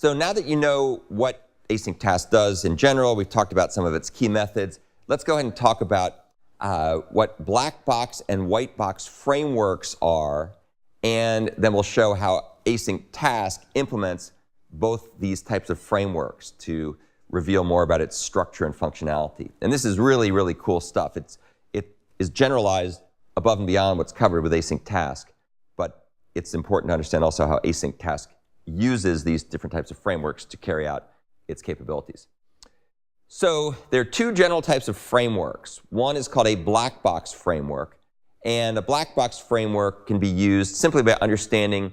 So now that you know what AsyncTask does in general, we've talked about some of its key methods, let's go ahead and talk about what black box and white box frameworks are, and then we'll show how AsyncTask implements both these types of frameworks to reveal more about its structure and functionality. And this is really, really cool stuff. It is generalized above and beyond what's covered with AsyncTask, but it's important to understand also how AsyncTask uses these different types of frameworks to carry out its capabilities. So there are two general types of frameworks. One is called a black box framework, and a black box framework can be used simply by understanding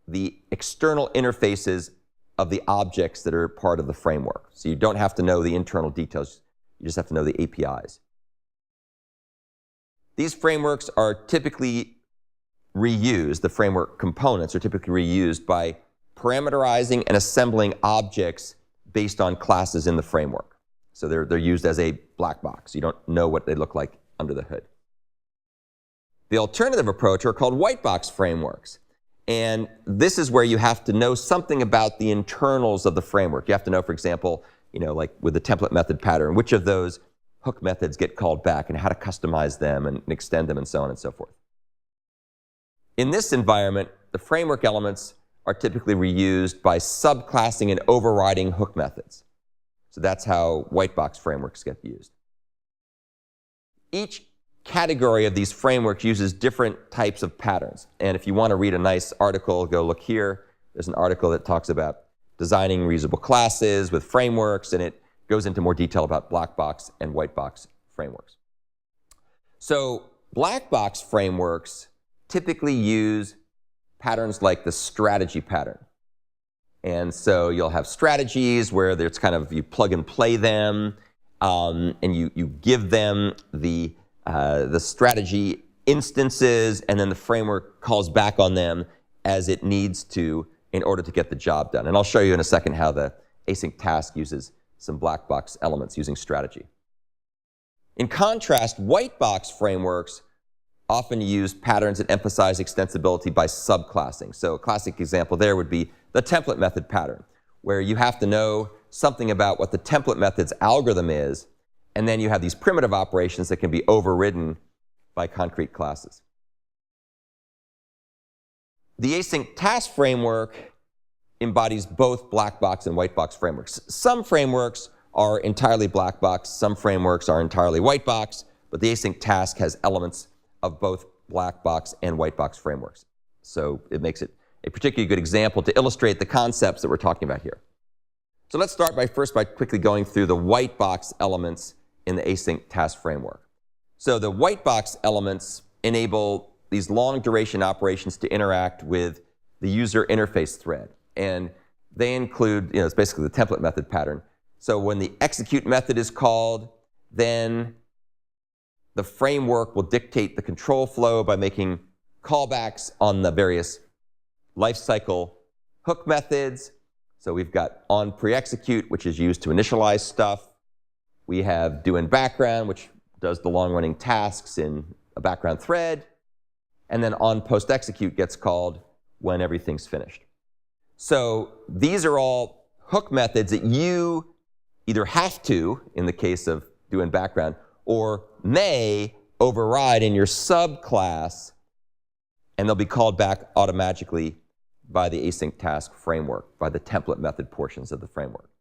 the external interfaces of the objects that are part of the framework. So you don't have to know the internal details, you just have to know the APIs. These frameworks are typically reused, the framework components are typically reused by parameterizing and assembling objects based on classes in the framework. So they're used as a black box. You don't know what they look like under the hood. The alternative approach are called white box frameworks. And this is where you have to know something about the internals of the framework. You have to know, for example, like with the template method pattern, which of those hook methods get called back and how to customize them and extend them and so on and so forth. In this environment, the framework elements are typically reused by subclassing and overriding hook methods. So that's how white box frameworks get used. Each category of these frameworks uses different types of patterns. And if you want to read a nice article, go look here. There's an article that talks about designing reusable classes with frameworks, and it goes into more detail about black box and white box frameworks. So black box frameworks typically use patterns like the strategy pattern. And so you'll have strategies where there's kind of, you plug and play them, and you give them the strategy instances, and then the framework calls back on them as it needs to in order to get the job done. And I'll show you in a second how the AsyncTask uses some black box elements using strategy. In contrast, white box frameworks often use patterns that emphasize extensibility by subclassing. So a classic example there would be the template method pattern, where you have to know something about what the template method's algorithm is, and then you have these primitive operations that can be overridden by concrete classes. The AsyncTask framework embodies both black box and white box frameworks. Some frameworks are entirely black box, some frameworks are entirely white box, but the AsyncTask has elements of both black box and white box frameworks. So it makes it a particularly good example to illustrate the concepts that we're talking about here. So let's start first by quickly going through the white box elements in the AsyncTask framework. So the white box elements enable these long duration operations to interact with the user interface thread. And they include, it's basically the template method pattern. So when the execute method is called, then the framework will dictate the control flow by making callbacks on the various lifecycle hook methods. So we've got on pre-execute, which is used to initialize stuff. We have do in background, which does the long-running tasks in a background thread. And then on post-execute gets called when everything's finished. So these are all hook methods that you either have to, in the case of do in background, or may override in your subclass, and they'll be called back automatically by the AsyncTask framework, by the template method portions of the framework.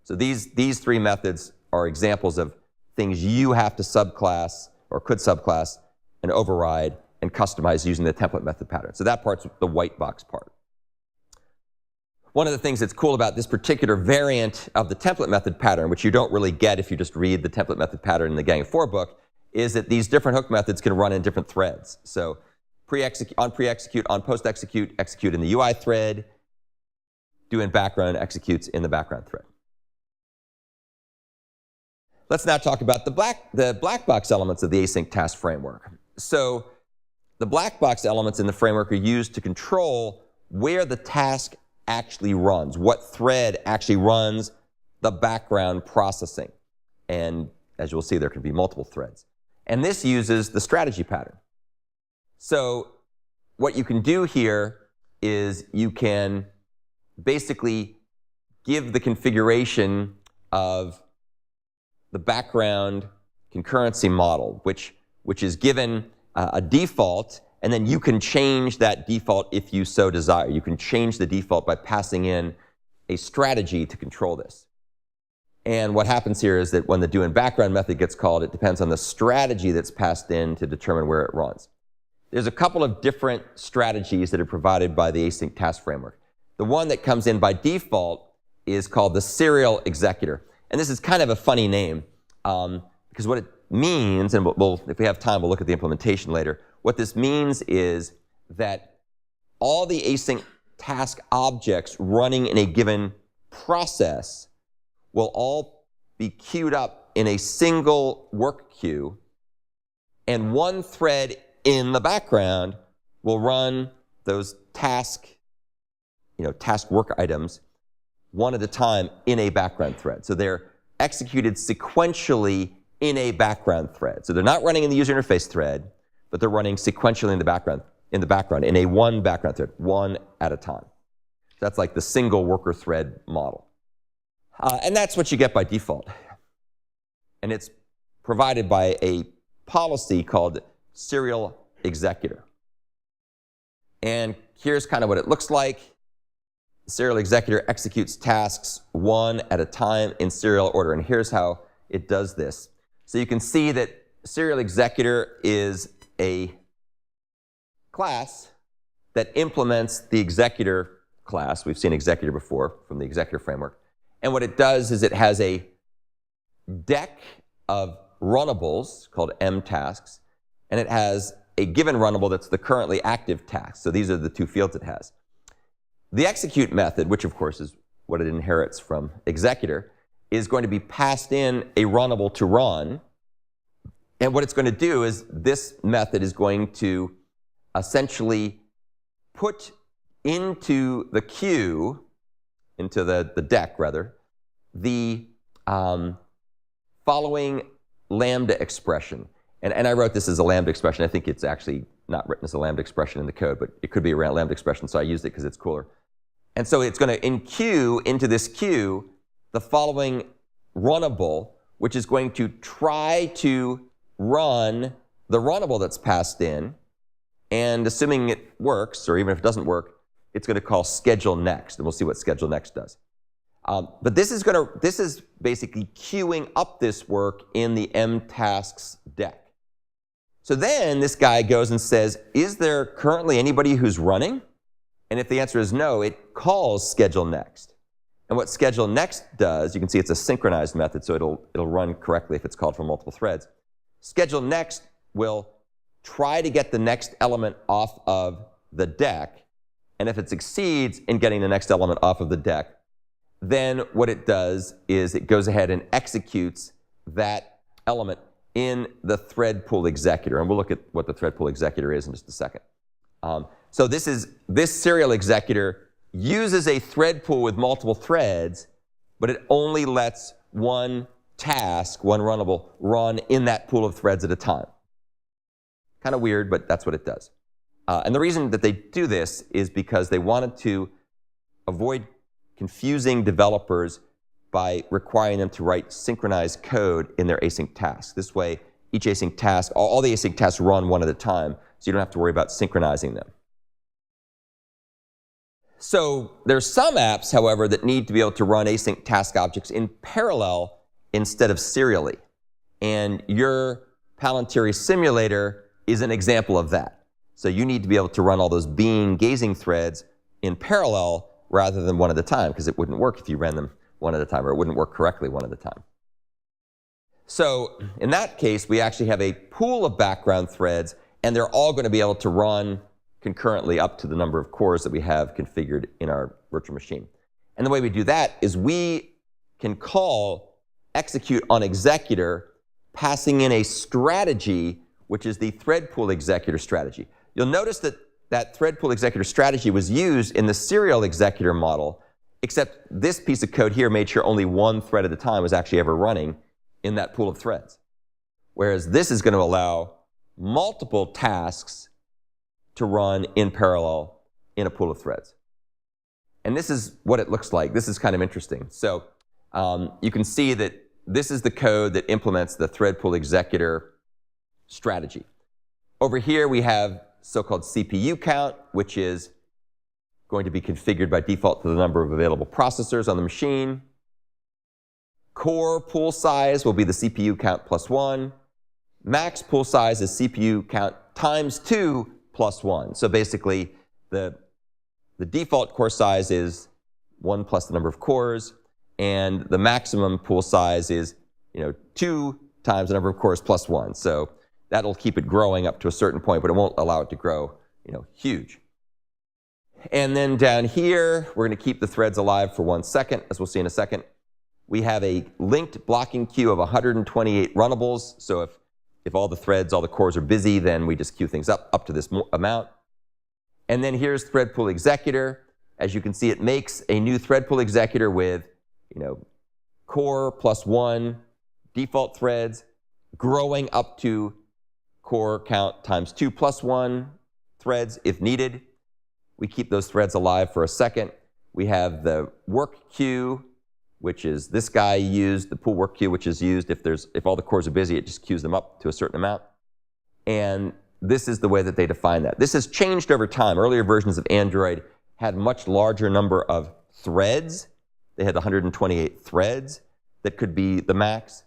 So these three methods are examples of things you have to subclass, or could subclass, and override, and customize using the template method pattern. So that part's the white box part. One of the things that's cool about this particular variant of the template method pattern, which you don't really get if you just read the template method pattern in the Gang of 4 book, is that these different hook methods can run in different threads. So on pre-execute, on post-execute, execute in the UI thread, do in background, executes in the background thread. Let's now talk about the black box elements of the AsyncTask framework. So the black box elements in the framework are used to control where the task actually runs, what thread actually runs the background processing. And as you'll see, there can be multiple threads. And this uses the strategy pattern. So what you can do here is you can basically give the configuration of the background concurrency model, which is given a default, and then you can change that default if you so desire. You can change the default by passing in a strategy to control this. And what happens here is that when the doInBackground method gets called, it depends on the strategy that's passed in to determine where it runs. There's a couple of different strategies that are provided by the AsyncTask framework. The one that comes in by default is called the serial executor. And this is kind of a funny name because what it means, and if we have time, we'll look at the implementation later. What this means is that all the AsyncTask objects running in a given process will all be queued up in a single work queue, and one thread in the background will run those task work items one at a time in a background thread. So they're executed sequentially in a background thread. So they're not running in the user interface thread, but they're running sequentially in the background, in a one background thread, one at a time. That's like the single worker thread model. And that's what you get by default. And it's provided by a policy called serial executor. And here's kind of what it looks like. The serial executor executes tasks one at a time in serial order. And here's how it does this. So you can see that serial executor is a class that implements the executor class. We've seen executor before from the executor framework. And what it does is it has a deck of runnables called mtasks, and it has a given runnable that's the currently active task. So these are the two fields it has. The execute method, which of course is what it inherits from executor, is going to be passed in a runnable to run. And what it's going to do is this method is going to essentially put into the queue, into the deck rather, the following lambda expression. And I wrote this as a lambda expression. I think it's actually not written as a lambda expression in the code, but it could be a lambda expression, so I used it because it's cooler. And so it's going to enqueue into this queue the following runnable, which is going to try to run the runnable that's passed in, and assuming it works, or even if it doesn't work, it's going to call schedule next, and we'll see what schedule next does. But this is basically queuing up this work in the mtasks deck. So then this guy goes and says, is there currently anybody who's running? And if the answer is no, it calls schedule next. And what schedule next does, you can see it's a synchronized method, so it'll run correctly if it's called from multiple threads. Schedule next will try to get the next element off of the deck, and if it succeeds in getting the next element off of the deck, then what it does is it goes ahead and executes that element in the thread pool executor. And we'll look at what the thread pool executor is in just a second. So this serial executor uses a thread pool with multiple threads, but it only lets one task, one runnable, run in that pool of threads at a time. Kind of weird, but that's what it does. And the reason that they do this is because they wanted to avoid confusing developers by requiring them to write synchronized code in their async tasks. This way, each async task, all the async tasks run one at a time, so you don't have to worry about synchronizing them. So there's some apps, however, that need to be able to run async task objects in parallel instead of serially. And your Palantir simulator is an example of that. So you need to be able to run all those gazing threads in parallel rather than one at a time, because it wouldn't work if you ran them one at a time, or it wouldn't work correctly one at a time. So in that case, we actually have a pool of background threads, and they're all going to be able to run concurrently up to the number of cores that we have configured in our virtual machine. And the way we do that is we can call execute on executor, passing in a strategy, which is the thread pool executor strategy. You'll notice that that thread pool executor strategy was used in the serial executor model, except this piece of code here made sure only one thread at a time was actually ever running in that pool of threads. Whereas this is going to allow multiple tasks to run in parallel in a pool of threads. And this is what it looks like. This is kind of interesting. So you can see that this is the code that implements the thread pool executor strategy. Over here, we have so-called CPU count, which is going to be configured by default to the number of available processors on the machine. Core pool size will be the CPU count plus 1. Max pool size is CPU count times 2 plus 1. So basically, the default core size is 1 plus the number of cores, and the maximum pool size is 2 times the number of cores plus 1. So that'll keep it growing up to a certain point, but it won't allow it to grow huge. And then down here, we're going to keep the threads alive for 1 second, as we'll see in a second. We have a linked blocking queue of 128 runnables. So if all the threads, all the cores are busy, then we just queue things up to this amount. And then here's thread pool executor. As you can see, it makes a new thread pool executor with core plus 1 default threads, growing up to core count times 2 plus 1 threads if needed. We keep those threads alive for a second. We have the work queue, which is this guy used, the pool work queue, which is used if all the cores are busy, it just queues them up to a certain amount. And this is the way that they define that. This has changed over time. Earlier versions of Android had much larger number of threads. They had 128 threads that could be the max,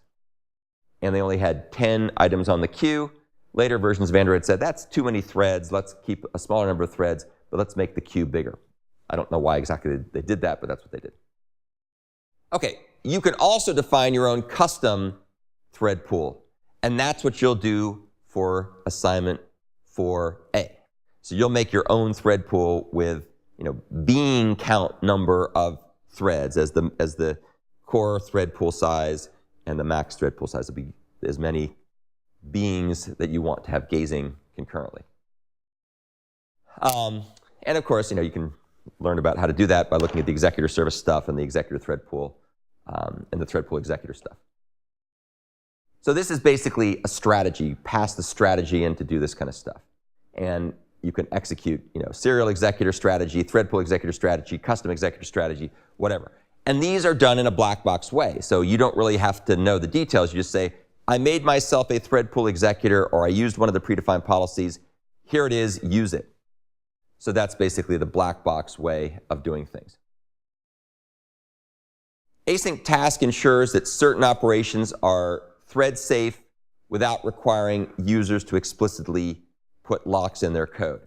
and they only had 10 items on the queue. Later versions of Android said, that's too many threads. Let's keep a smaller number of threads, but let's make the queue bigger. I don't know why exactly they did that, but that's what they did. Okay, you can also define your own custom thread pool, and that's what you'll do for assignment 4A. So you'll make your own thread pool with being count number of threads as the core thread pool size, and the max thread pool size will be as many beings that you want to have gazing concurrently. And of course, you can learn about how to do that by looking at the executor service stuff and the executor thread pool and the thread pool executor stuff. So this is basically a strategy. Pass the strategy in to do this kind of stuff. And you can execute serial executor strategy, thread pool executor strategy, custom executor strategy, whatever. And these are done in a black box way. So you don't really have to know the details. You just say, I made myself a thread pool executor, or I used one of the predefined policies. Here it is, use it. So that's basically the black box way of doing things. AsyncTask ensures that certain operations are thread safe without requiring users to explicitly put locks in their code.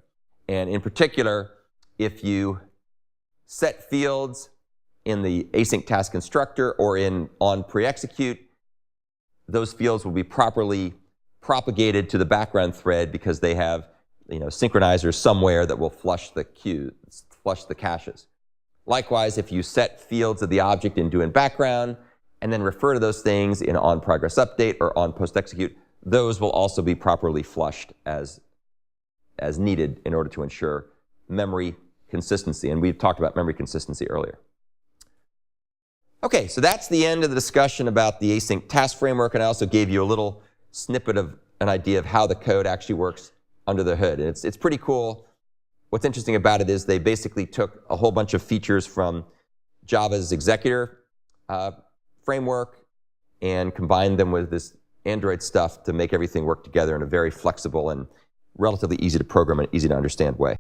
And in particular, if you set fields in the AsyncTask constructor or on pre-execute, those fields will be properly propagated to the background thread because they have synchronizers somewhere that will flush the caches. Likewise, if you set fields of the object in do in background and then refer to those things in on progress update or on post execute, those will also be properly flushed as needed in order to ensure memory consistency. And we've talked about memory consistency earlier. Okay, so that's the end of the discussion about the AsyncTask framework, and I also gave you a little snippet of an idea of how the code actually works under the hood. And it's pretty cool. What's interesting about it is they basically took a whole bunch of features from Java's Executor framework and combined them with this Android stuff to make everything work together in a very flexible and relatively easy to program and easy to understand way.